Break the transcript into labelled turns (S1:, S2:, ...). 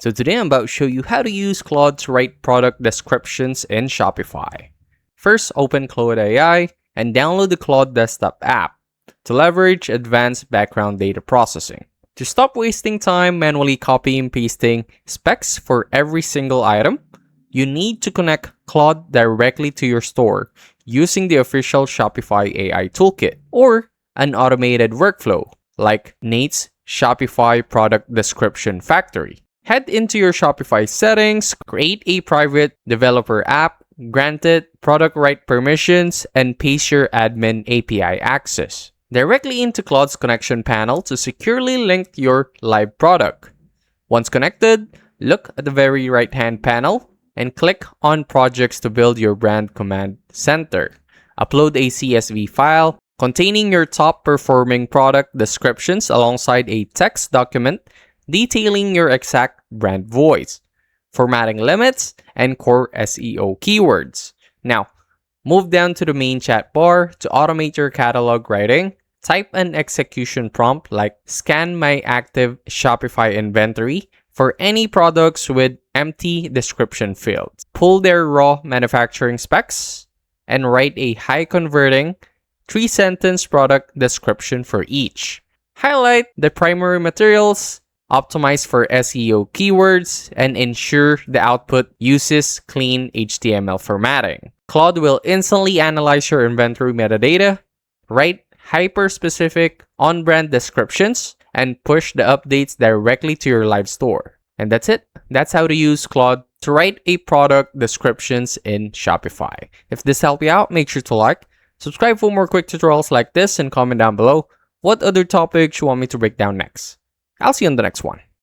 S1: So today I'm about to show you how to use Claude to write product descriptions in Shopify. First, open Claude AI and download the Claude desktop app to leverage advanced background data processing. To stop wasting time manually copying and pasting specs for every single item, you need to connect Claude directly to your store using the official Shopify AI toolkit or an automated workflow like Nate's Shopify Product Description Factory. Head into your Shopify settings, create a private developer app, grant it product right permissions, and paste your admin API access directly into Claude's connection panel to securely link your live product. Once connected, look at the very right-hand panel and click on Projects to build your brand command center. Upload a CSV file containing your top-performing product descriptions alongside a text document detailing your exact brand voice, formatting limits, and core SEO keywords. Now, move down to the main chat bar to automate your catalog writing. Type an execution prompt like scan my active Shopify inventory for any products with empty description fields. Pull their raw manufacturing specs and write a high-converting 3-sentence product description for each. Highlight the primary materials, optimize for SEO keywords, and ensure the output uses clean HTML formatting. Claude will instantly analyze your inventory metadata, write hyper-specific on-brand descriptions, and push the updates directly to your live store. And that's it. That's how to use Claude to write a product descriptions in Shopify. If this helped you out, make sure to like, subscribe for more quick tutorials like this, and comment down below what other topics you want me to break down next. I'll see you on the next one.